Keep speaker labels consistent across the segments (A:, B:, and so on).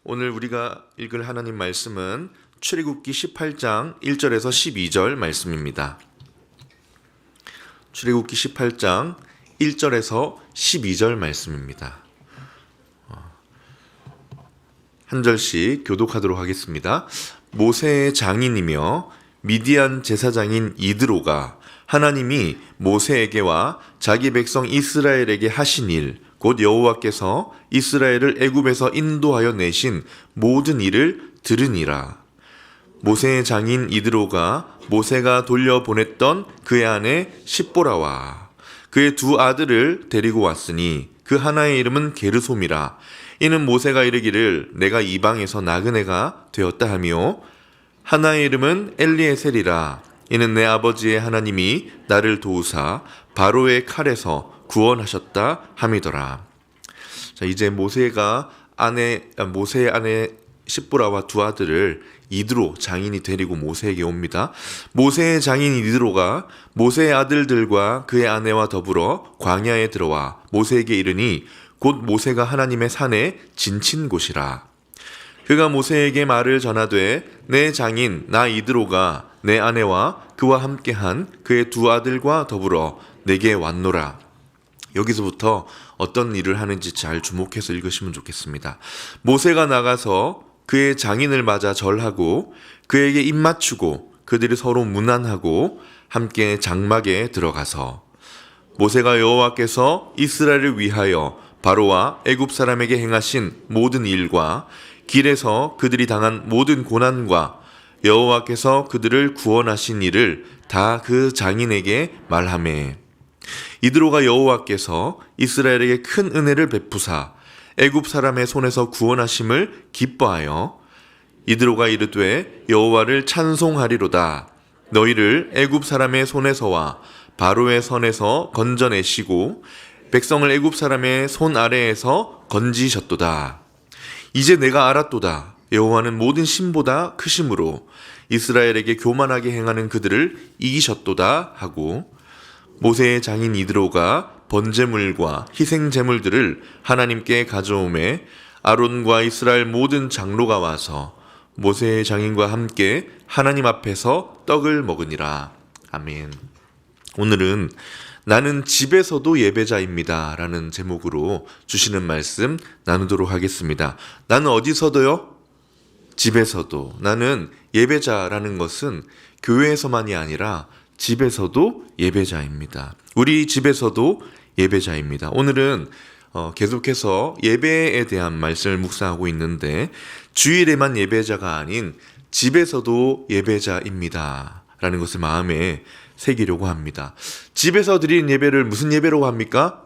A: 오늘 우리가 읽을 하나님 말씀은 출애굽기 18장 1절에서 12절 말씀입니다. 출애굽기 18장 1절에서 12절 말씀입니다. 한 절씩 교독하도록 하겠습니다. 모세의 장인이며 미디안 제사장인 이드로가 하나님이 모세에게와 자기 백성 이스라엘에게 하신 일, 곧 여호와께서 이스라엘을 애굽에서 인도하여 내신 모든 일을 들으니라. 모세의 장인 이드로가 모세가 돌려보냈던 그의 아내 십보라와 그의 두 아들을 데리고 왔으니 그 하나의 이름은 게르솜이라. 이는 모세가 이르기를 내가 이방에서 나그네가 되었다 하며 하나의 이름은 엘리에셀이라. 이는 내 아버지의 하나님이 나를 도우사 바로의 칼에서 구원하셨다 함이더라. 자, 이제 모세의 아내 십보라와 두 아들을 이드로 장인이 데리고 모세에게 옵니다. 모세의 장인 이드로가 모세의 아들들과 그의 아내와 더불어 광야에 들어와 모세에게 이르니 곧 모세가 하나님의 산에 진친 곳이라. 그가 모세에게 말을 전하되 내 장인 나 이드로가 내 아내와 그와 함께한 그의 두 아들과 더불어 내게 왔노라. 여기서부터 어떤 일을 하는지 잘 주목해서 읽으시면 좋겠습니다. 모세가 나가서 그의 장인을 맞아 절하고 그에게 입맞추고 그들이 서로 문안하고 함께 장막에 들어가서 모세가 여호와께서 이스라엘을 위하여 바로와 애굽 사람에게 행하신 모든 일과 길에서 그들이 당한 모든 고난과 여호와께서 그들을 구원하신 일을 다 그 장인에게 말하매 이드로가 여호와께서 이스라엘에게 큰 은혜를 베푸사 애굽 사람의 손에서 구원하심을 기뻐하여 이드로가 이르되 여호와를 찬송하리로다. 너희를 애굽 사람의 손에서와 바로의 손에서 건져내시고 백성을 애굽 사람의 손 아래에서 건지셨도다. 이제 내가 알았도다. 여호와는 모든 신보다 크심으로 이스라엘에게 교만하게 행하는 그들을 이기셨도다 하고 모세의 장인 이드로가 번제물과 희생제물들을 하나님께 가져오매 아론과 이스라엘 모든 장로가 와서 모세의 장인과 함께 하나님 앞에서 떡을 먹으니라. 아멘. 오늘은 나는 집에서도 예배자입니다 라는 제목으로 주시는 말씀 나누도록 하겠습니다. 나는 어디서도요? 집에서도. 나는 예배자라는 것은 교회에서만이 아니라 집에서도 예배자입니다. 우리 집에서도 예배자입니다. 오늘은 계속해서 예배에 대한 말씀을 묵상하고 있는데 주일에만 예배자가 아닌 집에서도 예배자입니다 라는 것을 마음에 새기려고 합니다. 집에서 드리는 예배를 무슨 예배라고 합니까?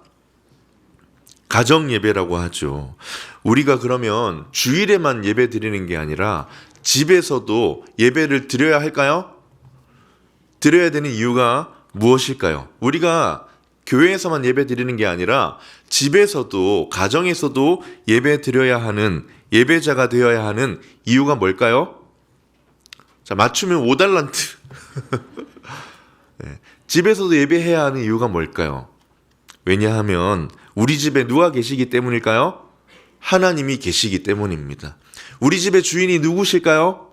A: 가정 예배라고 하죠. 우리가 그러면 주일에만 예배 드리는 게 아니라 집에서도 예배를 드려야 할까요? 드려야 되는 이유가 무엇일까요? 우리가 교회에서만 예배 드리는 게 아니라 집에서도 가정에서도 예배 드려야 하는 예배자가 되어야 하는 이유가 뭘까요? 자, 맞추면 5달란트. 네. 집에서도 예배해야 하는 이유가 뭘까요? 왜냐하면 우리 집에 누가 계시기 때문일까요? 하나님이 계시기 때문입니다. 우리 집의 주인이 누구실까요?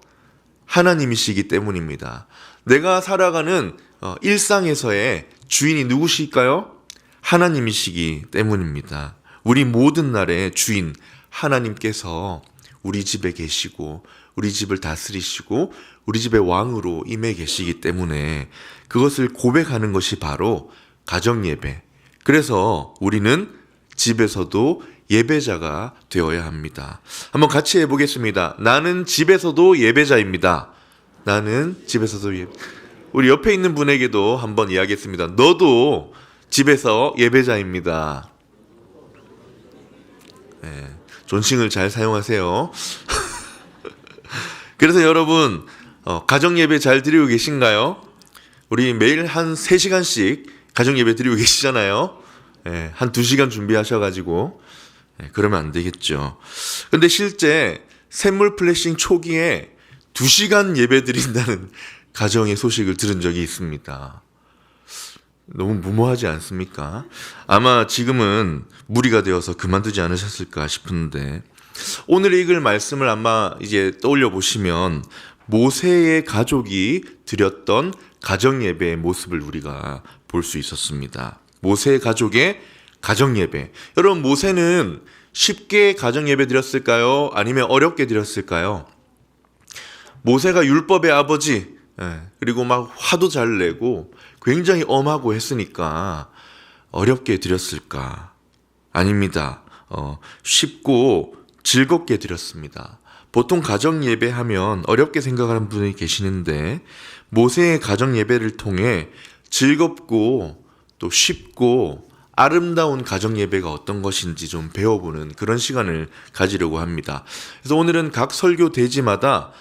A: 하나님이시기 때문입니다. 내가 살아가는 일상에서의 주인이 누구실까요? 하나님이시기 때문입니다. 우리 모든 날의 주인 하나님께서 우리 집에 계시고 우리 집을 다스리시고 우리 집의 왕으로 임해 계시기 때문에 그것을 고백하는 것이 바로 가정예배. 그래서 우리는 집에서도 예배자가 되어야 합니다. 한번 같이 해보겠습니다. 나는 집에서도 예배자입니다. 나는 집에서도 우리 옆에 있는 분에게도 한번 이야기했습니다. 너도 집에서 예배자입니다. 네, 존칭을 잘 사용하세요. 그래서 여러분 가정예배 잘 드리고 계신가요? 우리 매일 한 3시간씩 가정예배 드리고 계시잖아요. 네, 한 2시간 준비하셔가지고 그러면 안 되겠죠. 근데 실제 샘물 플래싱 초기에 2시간 예배 드린다는 가정의 소식을 들은 적이 있습니다. 너무 무모하지 않습니까? 아마 지금은 무리가 되어서 그만두지 않으셨을까 싶은데 오늘 읽을 말씀을 아마 이제 떠올려 보시면 모세의 가족이 드렸던 가정 예배의 모습을 우리가 볼 수 있었습니다. 모세의 가족의 가정 예배. 여러분, 모세는 쉽게 가정 예배 드렸을까요? 아니면 어렵게 드렸을까요? 모세가 율법의 아버지, 그리고 막 화도 잘 내고 굉장히 엄하고 했으니까 어렵게 드렸을까? 아닙니다. 쉽고 즐겁게 드렸습니다. 보통 가정 예배하면 어렵게 생각하는 분이 계시는데 모세의 가정 예배를 통해 즐겁고 또 쉽고 아름다운 가정 예배가 어떤 것인지 좀 배워보는 그런 시간을 가지려고 합니다. 그래서 오늘은 각 설교 대지마다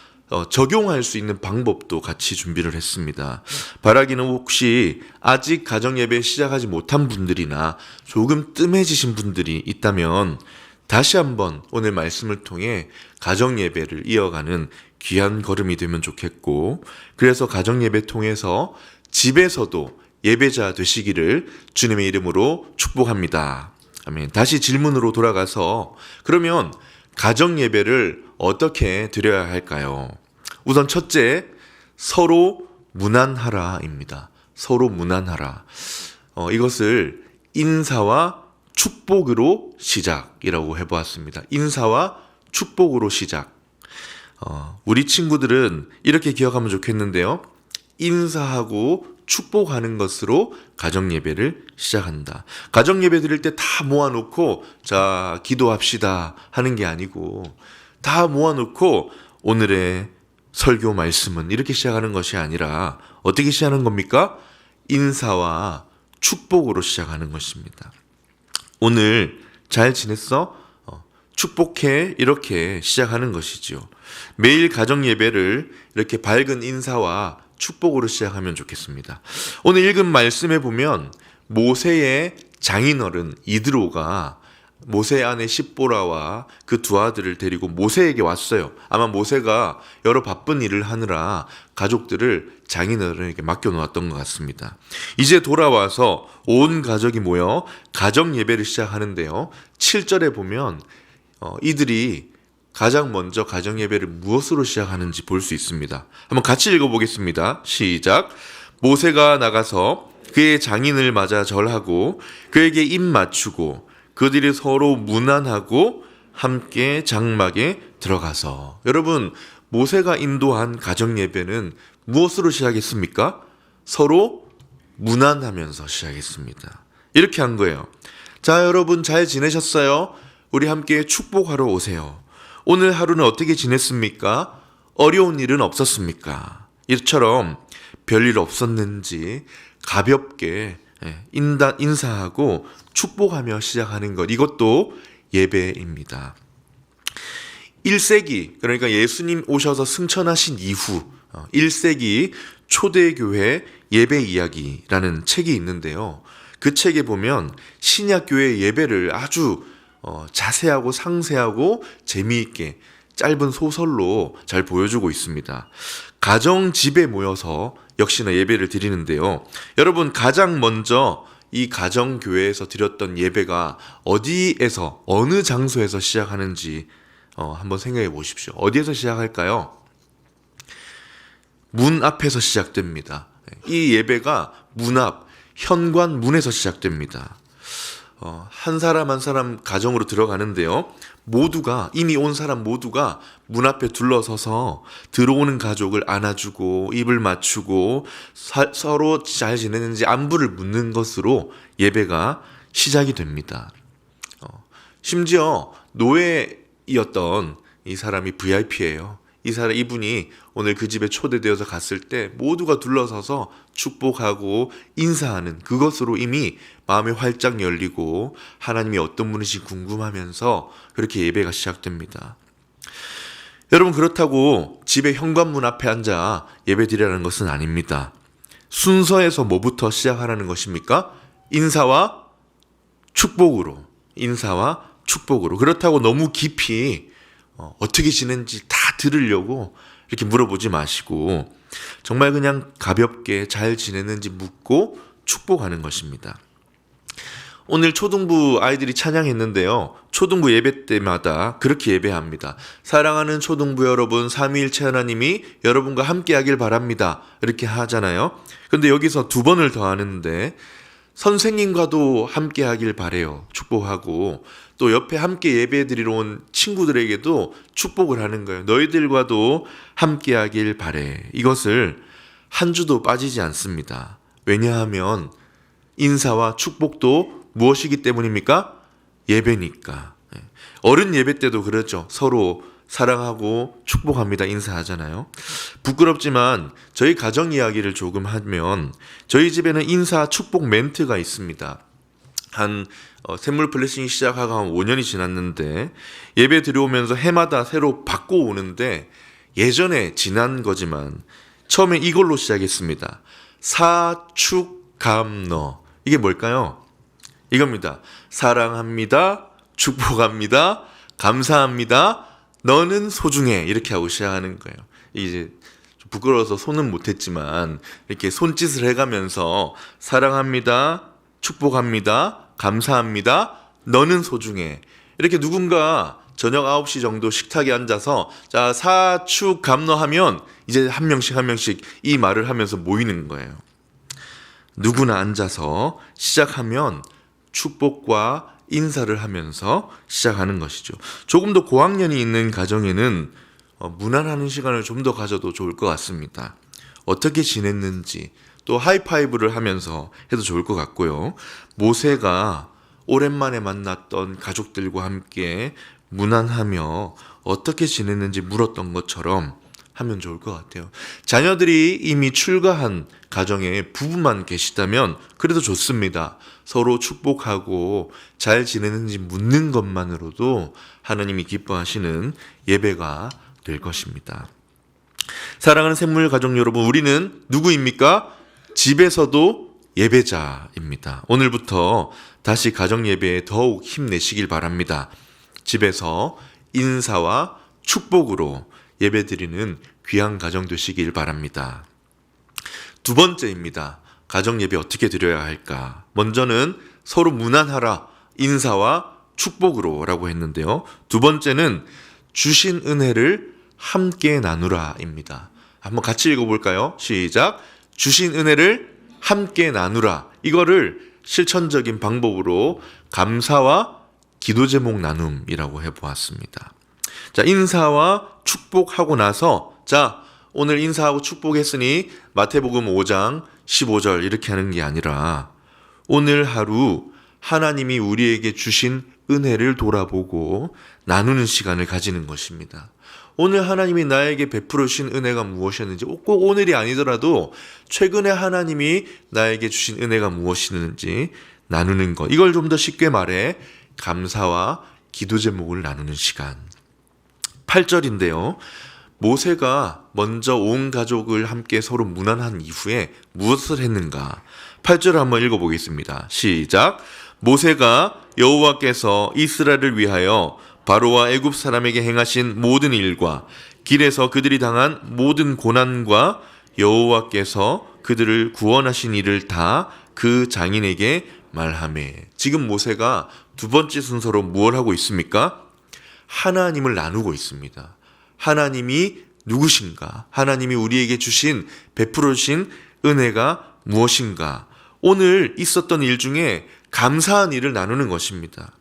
A: 적용할 수 있는 방법도 같이 준비를 했습니다. 바라기는 혹시 아직 가정 예배 시작하지 못한 분들이나 조금 뜸해지신 분들이 있다면 다시 한번 오늘 말씀을 통해 가정 예배를 이어가는 귀한 걸음이 되면 좋겠고, 그래서 가정 예배 통해서 집에서도 예배자 되시기를 주님의 이름으로 축복합니다. 아멘. 다시 질문으로 돌아가서 그러면 가정 예배를 어떻게 드려야 할까요? 우선 첫째, 서로 무난하라입니다. 서로 무난하라. 이것을 인사와 축복으로 시작이라고 해보았습니다. 인사와 축복으로 시작. 우리 친구들은 이렇게 기억하면 좋겠는데요. 인사하고 축복하는 것으로 가정 예배를 시작한다. 가정 예배 드릴 때 다 모아놓고 자 기도합시다 하는 게 아니고 다 모아놓고 오늘의 설교 말씀은 이렇게 시작하는 것이 아니라 어떻게 시작하는 겁니까? 인사와 축복으로 시작하는 것입니다. 오늘 잘 지냈어? 축복해. 이렇게 시작하는 것이죠. 매일 가정 예배를 이렇게 밝은 인사와 축복으로 시작하면 좋겠습니다. 오늘 읽은 말씀에 보면 모세의 장인어른 이드로가 모세의 아내 십보라와 그 두 아들을 데리고 모세에게 왔어요. 아마 모세가 여러 바쁜 일을 하느라 가족들을 장인어른에게 맡겨놓았던 것 같습니다. 이제 돌아와서 온 가족이 모여 가정 예배를 시작하는데요. 7절에 보면 이들이 가장 먼저 가정 예배를 무엇으로 시작하는지 볼 수 있습니다. 한번 같이 읽어보겠습니다. 시작. 모세가 나가서 그의 장인을 맞아 절하고 그에게 입 맞추고 그들이 서로 무난하고 함께 장막에 들어가서. 여러분, 모세가 인도한 가정 예배는 무엇으로 시작했습니까? 서로 무난하면서 시작했습니다. 이렇게 한 거예요. 자, 여러분 잘 지내셨어요? 우리 함께 축복하러 오세요. 오늘 하루는 어떻게 지냈습니까? 어려운 일은 없었습니까? 이처럼 별일 없었는지 가볍게 인사하고 축복하며 시작하는 것, 이것도 예배입니다. 1세기, 그러니까 예수님 오셔서 승천하신 이후 1세기 초대교회 예배 이야기라는 책이 있는데요. 그 책에 보면 신약교회 예배를 아주 자세하고 상세하고 재미있게 짧은 소설로 잘 보여주고 있습니다. 가정 집에 모여서 역시나 예배를 드리는데요. 여러분, 가장 먼저 이 가정교회에서 드렸던 예배가 어디에서 어느 장소에서 시작하는지 한번 생각해 보십시오. 어디에서 시작할까요? 문 앞에서 시작됩니다. 이 예배가 문 앞, 현관 문에서 시작됩니다. 한 사람 한 사람 가정으로 들어가는데요. 이미 온 사람 모두가 문 앞에 둘러서서 들어오는 가족을 안아주고 입을 맞추고 서로 잘 지내는지 안부를 묻는 것으로 예배가 시작이 됩니다. 심지어 노예이었던 이 사람이 VIP예요. 이분이 오늘 그 집에 초대되어서 갔을 때 모두가 둘러서서 축복하고 인사하는 그것으로 이미 마음이 활짝 열리고 하나님이 어떤 분이신지 궁금하면서 그렇게 예배가 시작됩니다. 여러분, 그렇다고 집의 현관문 앞에 앉아 예배 드리라는 것은 아닙니다. 순서에서 뭐부터 시작하라는 것입니까? 인사와 축복으로. 그렇다고 너무 깊이 어떻게 지낸지 다 들으려고 이렇게 물어보지 마시고 정말 그냥 가볍게 잘 지내는지 묻고 축복하는 것입니다. 오늘 초등부 아이들이 찬양했는데요. 초등부 예배 때마다 그렇게 예배합니다. 사랑하는 초등부 여러분, 삼위일체 하나님이 여러분과 함께 하길 바랍니다. 이렇게 하잖아요. 근데 여기서 두 번을 더 하는데 선생님과도 함께 하길 바래요. 축복하고 또 옆에 함께 예배드리러 온 친구들에게도 축복을 하는 거예요. 너희들과도 함께 하길 바래. 이것을 한 주도 빠지지 않습니다. 왜냐하면 인사와 축복도 무엇이기 때문입니까? 예배니까. 어른 예배 때도 그렇죠. 서로 사랑하고 축복합니다. 인사하잖아요. 부끄럽지만 저희 가정 이야기를 조금 하면 저희 집에는 인사 축복 멘트가 있습니다. 샘물 블레싱이 시작하고 한 5년이 지났는데 예배 들어오면서 해마다 새로 바꿔오는데 예전에 지난 거지만 처음에 이걸로 시작했습니다. 사축감너. 이게 뭘까요? 이겁니다. 사랑합니다. 축복합니다. 감사합니다. 너는 소중해. 이렇게 하고 시작하는 거예요. 이제 좀 부끄러워서 손은 못했지만 이렇게 손짓을 해가면서 사랑합니다. 축복합니다. 감사합니다. 너는 소중해. 이렇게 누군가 저녁 9시 정도 식탁에 앉아서 자 사축감너하면 이제 한 명씩 이 말을 하면서 모이는 거예요. 누구나 앉아서 시작하면 축복과 인사를 하면서 시작하는 것이죠. 조금 더 고학년이 있는 가정에는 문안하는 시간을 좀 더 가져도 좋을 것 같습니다. 어떻게 지냈는지 또 하이파이브를 하면서 해도 좋을 것 같고요. 모세가 오랜만에 만났던 가족들과 함께 문안하며 어떻게 지냈는지 물었던 것처럼 하면 좋을 것 같아요. 자녀들이 이미 출가한 가정에 부부만 계시다면 그래도 좋습니다. 서로 축복하고 잘 지내는지 묻는 것만으로도 하나님이 기뻐하시는 예배가 될 것입니다. 사랑하는 샘물 가족 여러분, 우리는 누구입니까? 집에서도 예배자입니다. 오늘부터 다시 가정 예배에 더욱 힘내시길 바랍니다. 집에서 인사와 축복으로 예배드리는 귀한 가정 되시길 바랍니다. 두 번째입니다. 가정 예배 어떻게 드려야 할까? 먼저는 서로 문안하라, 인사와 축복으로라고 했는데요. 두 번째는 주신 은혜를 함께 나누라입니다. 한번 같이 읽어볼까요? 시작. 주신 은혜를 함께 나누라. 이거를 실천적인 방법으로 감사와 기도 제목 나눔이라고 해보았습니다. 자, 인사와 축복하고 나서 자, 오늘 인사하고 축복했으니 마태복음 5장 15절 이렇게 하는 게 아니라 오늘 하루 하나님이 우리에게 주신 은혜를 돌아보고 나누는 시간을 가지는 것입니다. 오늘 하나님이 나에게 베풀어 주신 은혜가 무엇이었는지, 꼭 오늘이 아니더라도 최근에 하나님이 나에게 주신 은혜가 무엇이었는지 나누는 것. 이걸 좀 더 쉽게 말해 감사와 기도 제목을 나누는 시간. 8절인데요. 모세가 먼저 온 가족을 함께 서로 문안한 이후에 무엇을 했는가? 8절을 한번 읽어보겠습니다. 시작. 모세가 여호와께서 이스라엘을 위하여 바로와 애굽 사람에게 행하신 모든 일과 길에서 그들이 당한 모든 고난과 여호와께서 그들을 구원하신 일을 다 그 장인에게 말하매. 지금 모세가 두 번째 순서로 무엇 하고 있습니까? 하나님을 나누고 있습니다. 하나님이 누구신가? 하나님이 우리에게 주신 베풀어 주신 은혜가 무엇인가? 오늘 있었던 일 중에 감사한 일을 나누는 것입니다.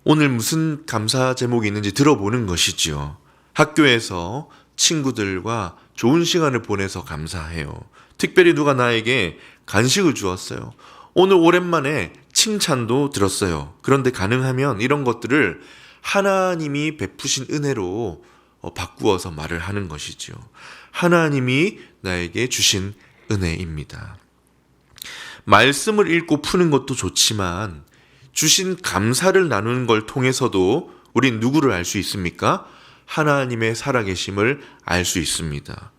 A: 오늘 무슨 감사 제목이 있는지 들어보는 것이지요. 학교에서 친구들과 좋은 시간을 보내서 감사해요. 특별히 누가 나에게 간식을 주었어요. 오늘 오랜만에 칭찬도 들었어요. 그런데 가능하면 이런 것들을 하나님이 베푸신 은혜로 바꾸어서 말을 하는 것이죠. 하나님이 나에게 주신 은혜입니다. 말씀을 읽고 푸는 것도 좋지만 주신 감사를 나누는 걸 통해서도 우린 누구를 알 수 있습니까? 하나님의 살아계심을 알 수 있습니다.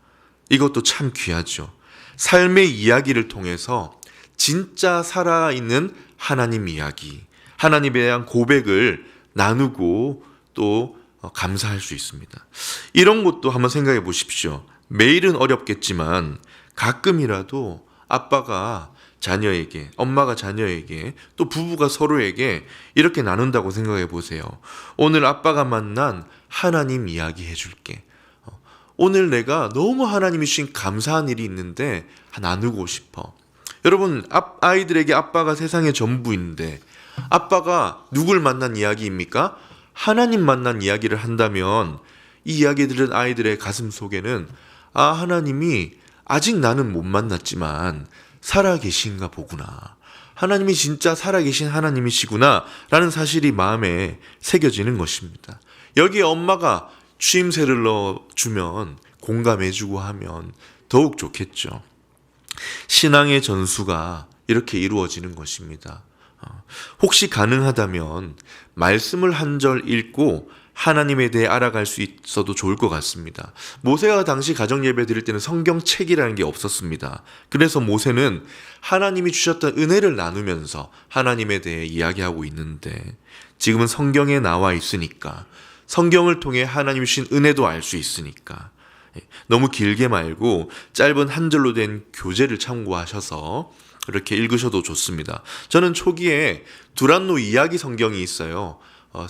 A: 이것도 참 귀하죠. 삶의 이야기를 통해서 진짜 살아있는 하나님 이야기, 하나님에 대한 고백을 나누고 또 감사할 수 있습니다. 이런 것도 한번 생각해 보십시오. 매일은 어렵겠지만 가끔이라도 아빠가 자녀에게, 엄마가 자녀에게, 또 부부가 서로에게 이렇게 나눈다고 생각해 보세요. 오늘 아빠가 만난 하나님 이야기 해줄게. 오늘 내가 너무 하나님이 주신 감사한 일이 있는데 나누고 싶어. 여러분, 아이들에게 아빠가 세상의 전부인데 아빠가 누굴 만난 이야기입니까? 하나님 만난 이야기를 한다면 이 이야기 들은 아이들의 가슴 속에는 하나님이 아직 나는 못 만났지만 살아계신가 보구나. 하나님이 진짜 살아계신 하나님이시구나 라는 사실이 마음에 새겨지는 것입니다. 여기에 엄마가 추임새를 넣어주면 공감해주고 하면 더욱 좋겠죠. 신앙의 전수가 이렇게 이루어지는 것입니다. 혹시 가능하다면 말씀을 한 절 읽고 하나님에 대해 알아갈 수 있어도 좋을 것 같습니다. 모세가 당시 가정예배 드릴 때는 성경책이라는 게 없었습니다. 그래서 모세는 하나님이 주셨던 은혜를 나누면서 하나님에 대해 이야기하고 있는데 지금은 성경에 나와 있으니까, 성경을 통해 하나님이 주신 은혜도 알 수 있으니까 너무 길게 말고 짧은 한 절로 된 교재를 참고하셔서 이렇게 읽으셔도 좋습니다. 저는 초기에 두란노 이야기 성경이 있어요.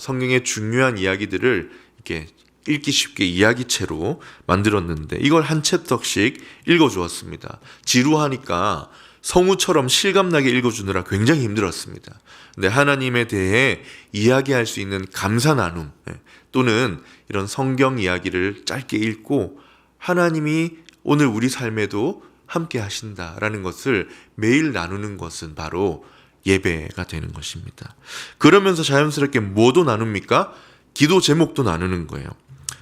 A: 성경의 중요한 이야기들을 이렇게 읽기 쉽게 이야기체로 만들었는데 이걸 한 챕터씩 읽어주었습니다. 지루하니까 성우처럼 실감나게 읽어주느라 굉장히 힘들었습니다. 근데 하나님에 대해 이야기할 수 있는 감사 나눔 또는 이런 성경 이야기를 짧게 읽고 하나님이 오늘 우리 삶에도 함께 하신다라는 것을 매일 나누는 것은 바로 예배가 되는 것입니다. 그러면서 자연스럽게 뭐도 나눕니까? 기도 제목도 나누는 거예요.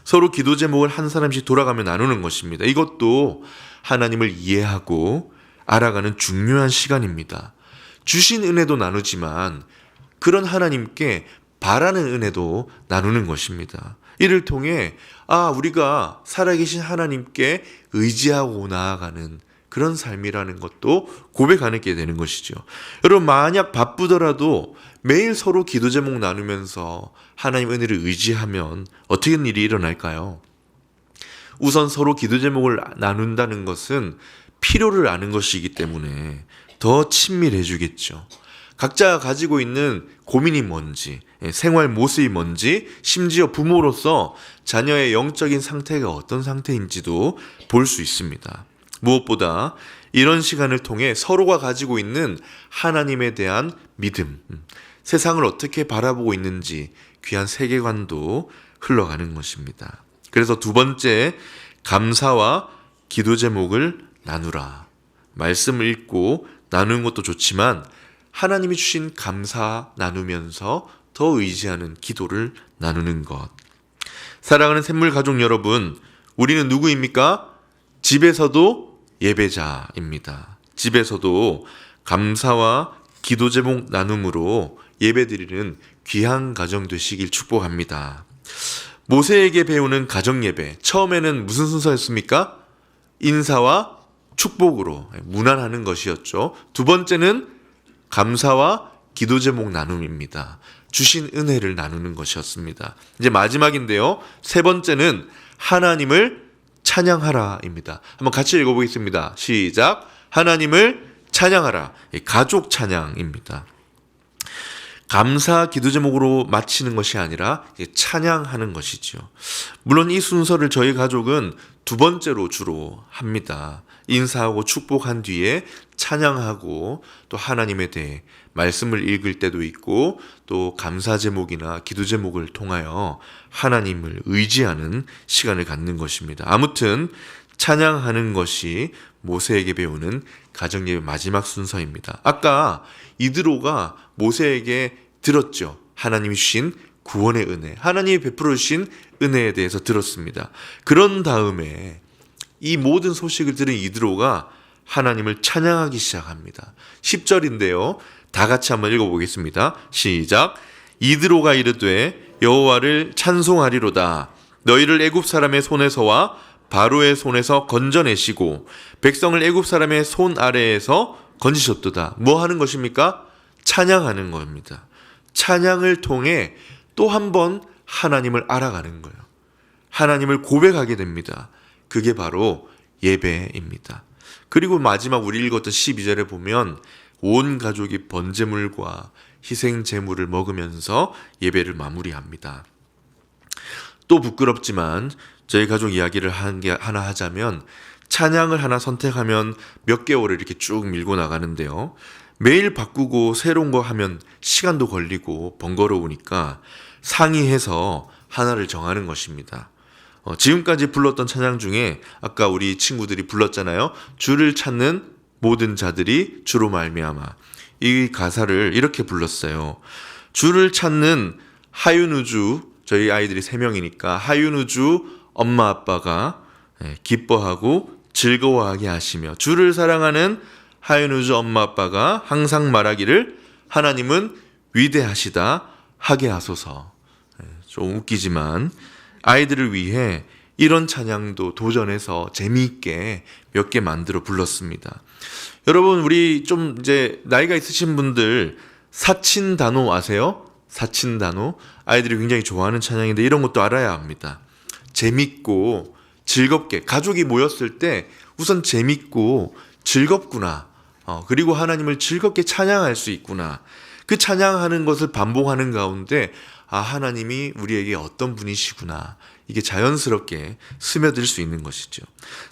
A: 서로 기도 제목을 한 사람씩 돌아가며 나누는 것입니다. 이것도 하나님을 이해하고 알아가는 중요한 시간입니다. 주신 은혜도 나누지만 그런 하나님께 바라는 은혜도 나누는 것입니다. 이를 통해 우리가 살아계신 하나님께 의지하고 나아가는 그런 삶이라는 것도 고백하게 되는 것이죠. 여러분, 만약 바쁘더라도 매일 서로 기도 제목 나누면서 하나님 은혜를 의지하면 어떻게 일이 일어날까요? 우선 서로 기도 제목을 나눈다는 것은 필요를 아는 것이기 때문에 더 친밀해지겠죠. 각자가 가지고 있는 고민이 뭔지, 생활 모습이 뭔지, 심지어 부모로서 자녀의 영적인 상태가 어떤 상태인지도 볼 수 있습니다. 무엇보다 이런 시간을 통해 서로가 가지고 있는 하나님에 대한 믿음, 세상을 어떻게 바라보고 있는지 귀한 세계관도 흘러가는 것입니다. 그래서 두 번째, 감사와 기도 제목을 나누라. 말씀을 읽고 나누는 것도 좋지만 하나님이 주신 감사 나누면서 더 의지하는 기도를 나누는 것. 사랑하는 샘물 가족 여러분, 우리는 누구입니까? 집에서도 예배자입니다. 집에서도 감사와 기도 제목 나눔으로 예배드리는 귀한 가정 되시길 축복합니다. 모세에게 배우는 가정 예배, 처음에는 무슨 순서였습니까? 인사와 축복으로 문안하는 것이었죠. 두 번째는 감사와 기도 제목 나눔입니다. 주신 은혜를 나누는 것이었습니다. 이제 마지막인데요. 세 번째는 하나님을 찬양하라입니다. 한번 같이 읽어보겠습니다. 시작. 하나님을 찬양하라. 가족 찬양입니다. 감사 기도 제목으로 마치는 것이 아니라 찬양하는 것이죠. 물론 이 순서를 저희 가족은 두 번째로 주로 합니다. 인사하고 축복한 뒤에 찬양하고 또 하나님에 대해 말씀을 읽을 때도 있고 또 감사 제목이나 기도 제목을 통하여 하나님을 의지하는 시간을 갖는 것입니다. 아무튼 찬양하는 것이 모세에게 배우는 가정예배 마지막 순서입니다. 아까 이드로가 모세에게 들었죠. 하나님이 주신 구원의 은혜, 하나님이 베풀어 주신 은혜에 대해서 들었습니다. 그런 다음에 이 모든 소식을 들은 이드로가 하나님을 찬양하기 시작합니다. 10절인데요. 다 같이 한번 읽어보겠습니다. 시작. 이드로가 이르되 여호와를 찬송하리로다. 너희를 애굽 사람의 손에서와 바로의 손에서 건져내시고 백성을 애굽 사람의 손 아래에서 건지셨도다. 뭐 하는 것입니까? 찬양하는 겁니다. 찬양을 통해 또 한 번 하나님을 알아가는 거예요. 하나님을 고백하게 됩니다. 그게 바로 예배입니다. 그리고 마지막 우리 읽었던 12절에 보면 온 가족이 번제물과 희생 제물을 먹으면서 예배를 마무리합니다. 또 부끄럽지만 저희 가족 이야기를 하나 하자면 찬양을 하나 선택하면 몇 개월을 이렇게 쭉 밀고 나가는데요. 매일 바꾸고 새로운 거 하면 시간도 걸리고 번거로우니까 상의해서 하나를 정하는 것입니다. 지금까지 불렀던 찬양 중에 아까 우리 친구들이 불렀잖아요. 주를 찾는 모든 자들이 주로 말미암아. 이 가사를 이렇게 불렀어요. 주를 찾는 하윤우주, 저희 아이들이 3명이니까 하윤우주 엄마 아빠가 기뻐하고 즐거워하게 하시며, 주를 사랑하는 하윤우주 엄마 아빠가 항상 말하기를 하나님은 위대하시다 하게 하소서. 좀 웃기지만 아이들을 위해 이런 찬양도 도전해서 재미있게 몇 개 만들어 불렀습니다. 여러분, 우리 좀 이제 나이가 있으신 분들 사친단호 아세요? 사친단호. 아이들이 굉장히 좋아하는 찬양인데 이런 것도 알아야 합니다. 재밌고 즐겁게 가족이 모였을 때 우선 재밌고 즐겁구나. 그리고 하나님을 즐겁게 찬양할 수 있구나. 그 찬양하는 것을 반복하는 가운데 하나님이 우리에게 어떤 분이시구나. 이게 자연스럽게 스며들 수 있는 것이죠.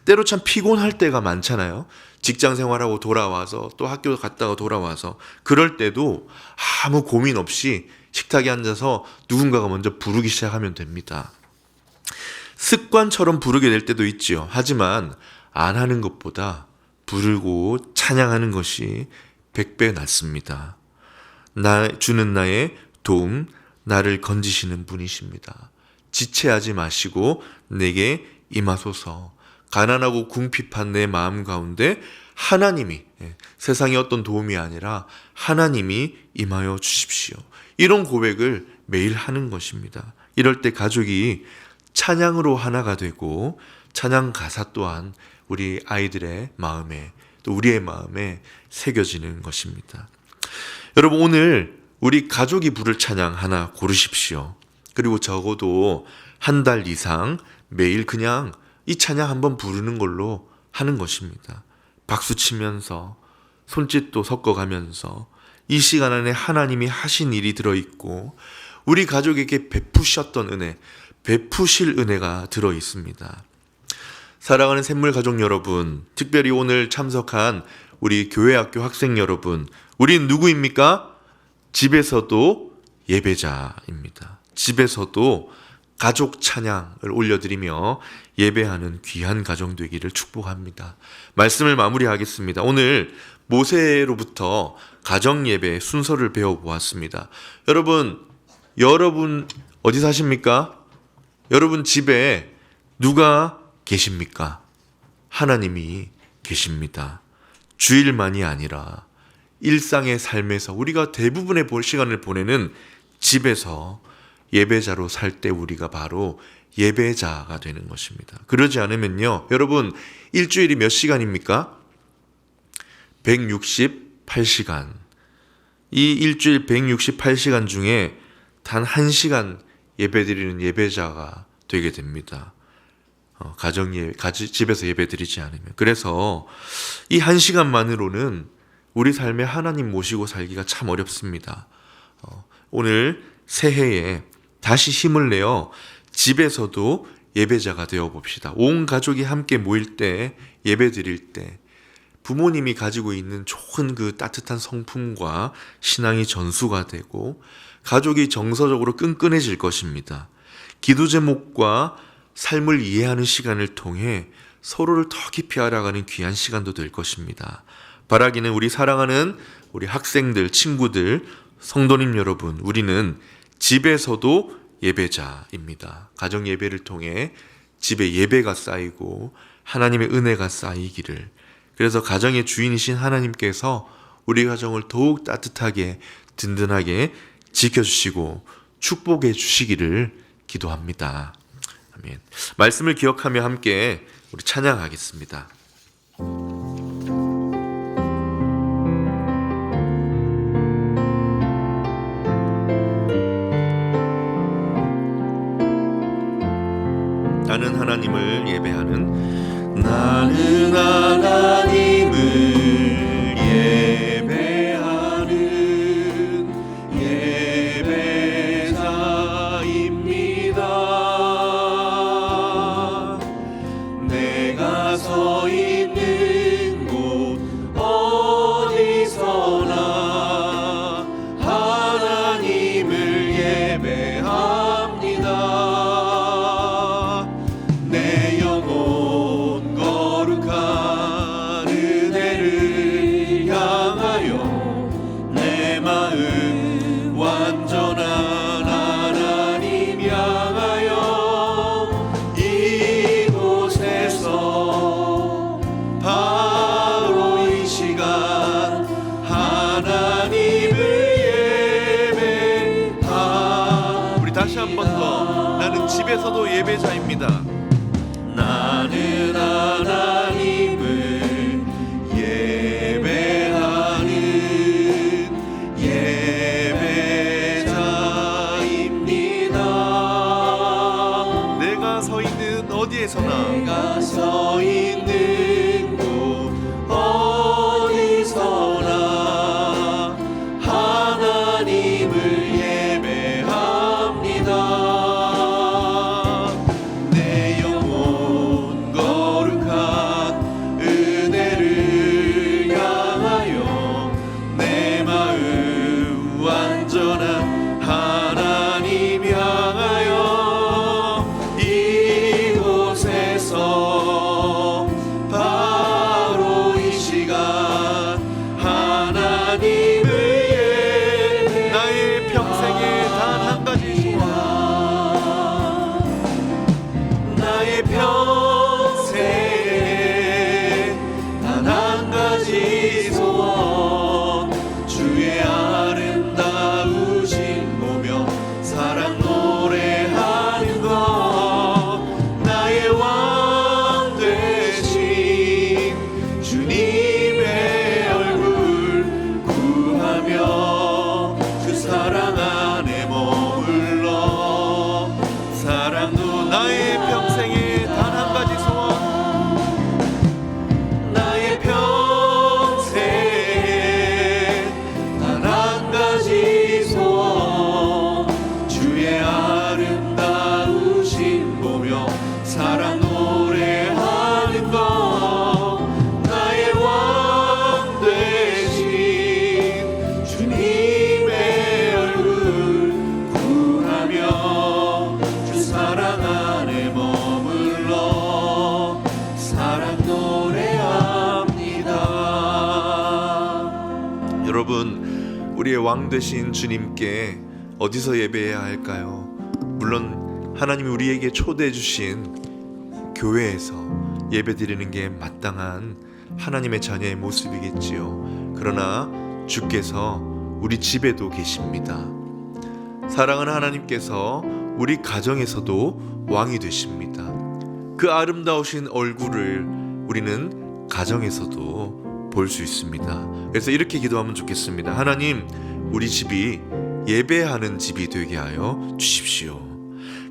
A: 때로 참 피곤할 때가 많잖아요. 직장 생활하고 돌아와서 또 학교 갔다가 돌아와서 그럴 때도 아무 고민 없이 식탁에 앉아서 누군가가 먼저 부르기 시작하면 됩니다. 습관처럼 부르게 될 때도 있지요. 하지만 안 하는 것보다 부르고 찬양하는 것이 100배 낫습니다. 주는 나의 도움, 나를 건지시는 분이십니다. 지체하지 마시고 내게 임하소서. 가난하고 궁핍한 내 마음 가운데 하나님이, 세상의 어떤 도움이 아니라 하나님이 임하여 주십시오. 이런 고백을 매일 하는 것입니다. 이럴 때 가족이 찬양으로 하나가 되고 찬양 가사 또한 우리 아이들의 마음에 또 우리의 마음에 새겨지는 것입니다. 여러분, 오늘 우리 가족이 부를 찬양 하나 고르십시오. 그리고 적어도 한 달 이상 매일 그냥 이 찬양 한번 부르는 걸로 하는 것입니다. 박수 치면서 손짓도 섞어가면서 이 시간 안에 하나님이 하신 일이 들어있고 우리 가족에게 베푸셨던 은혜, 베푸실 은혜가 들어있습니다. 사랑하는 샘물가족 여러분, 특별히 오늘 참석한 우리 교회학교 학생 여러분, 우린 누구입니까? 집에서도 예배자입니다. 집에서도 가족 찬양을 올려드리며 예배하는 귀한 가정 되기를 축복합니다. 말씀을 마무리하겠습니다. 오늘 모세로부터 가정 예배 순서를 배워보았습니다. 여러분 어디 사십니까? 여러분 집에 누가 계십니까? 하나님이 계십니다. 주일만이 아니라 일상의 삶에서 우리가 대부분의 시간을 보내는 집에서 예배자로 살 때 우리가 바로 예배자가 되는 것입니다. 그러지 않으면요, 여러분 일주일이 몇 시간입니까? 168시간. 이 일주일 168시간 중에 단 1시간 예배드리는 예배자가 되게 됩니다. 집에서 예배드리지 않으면. 그래서 이 1시간만으로는 우리 삶에 하나님 모시고 살기가 참 어렵습니다. 오늘 새해에 다시 힘을 내어 집에서도 예배자가 되어 봅시다. 온 가족이 함께 모일 때, 예배 드릴 때 부모님이 가지고 있는 좋은 그 따뜻한 성품과 신앙이 전수가 되고 가족이 정서적으로 끈끈해질 것입니다. 기도 제목과 삶을 이해하는 시간을 통해 서로를 더 깊이 알아가는 귀한 시간도 될 것입니다. 바라기는 우리 사랑하는 우리 학생들, 친구들, 성도님 여러분, 우리는 집에서도 예배자입니다. 가정 예배를 통해 집에 예배가 쌓이고 하나님의 은혜가 쌓이기를, 그래서 가정의 주인이신 하나님께서 우리 가정을 더욱 따뜻하게 든든하게 지켜주시고 축복해 주시기를 기도합니다. 아멘. 말씀을 기억하며 함께 우리 찬양하겠습니다. 나는 하나님을 예배하는, 나는 하나님을 예배하는 내가 서 있는 곳 어디서나 하나님을 예배합니다. 내 영혼 거룩한 은혜를 향하여 내 마음 완전한 하나님 향하여 이곳에서 바로 이 시간 하나님을 예배하. 우리 다시 한 번 더. 나는 집에서도 예배자입니다. 나는 하나님을 예배하는 예배자입니다. 내가 서 있는 어디에서나 내가 서 있는 곳 어디서나 하나님을 예배합니다. 내 영혼 거룩한 은혜를 향하여 내 마음 완전한 하나님 향하여 이곳에서 바로 이 시간 하나님을 예배. 나의 평생에 단 한 가지 소원, 나의 평생에 단 한 가지 소원, 주의 아름다우신 보며 사랑 노래하는 것. 나의 왕 되신 주님의 얼굴 구하며 그 사랑 안에 머물러 사랑도. 나의 평생에 단 한 가지 소원, 나의 평생에 단 한 가지 소원, 주의 아름다우신 보며 사랑 노래하는 것. 나의 왕 되신 주님의 얼굴 구하며 주 사랑 안에 머물러 사랑 노래합니다. 여러분, 우리의 왕 되신 주님께 어디서 예배해야 할까요? 물론 하나님이 우리에게 초대해 주신 교회에서 예배드리는 게 마땅한 하나님의 자녀의 모습이겠지요. 그러나 주께서 우리 집에도 계십니다. 사랑하는 하나님께서 우리 가정에서도 왕이 되십니다. 그 아름다우신 얼굴을 우리는 가정에서도 볼 수 있습니다. 그래서 이렇게 기도하면 좋겠습니다. 하나님, 우리 집이 예배하는 집이 되게 하여 주십시오.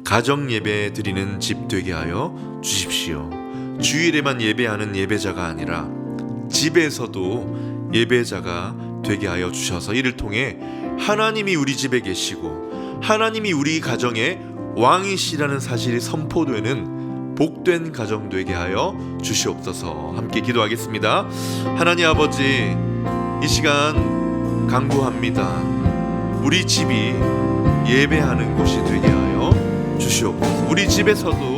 A: 가정 예배 드리는 집 되게 하여 주십시오. 주일에만 예배하는 예배자가 아니라 집에서도 예배자가 되게 하여 주셔서 이를 통해 하나님이 우리 집에 계시고 하나님이 우리 가정의 왕이시라는 사실이 선포되는 복된 가정 되게 하여 주시옵소서. 함께 기도하겠습니다. 하나님 아버지, 이 시간 간구합니다. 우리 집이 예배하는 곳이 되게 하여 주시옵소서. 우리 집에서도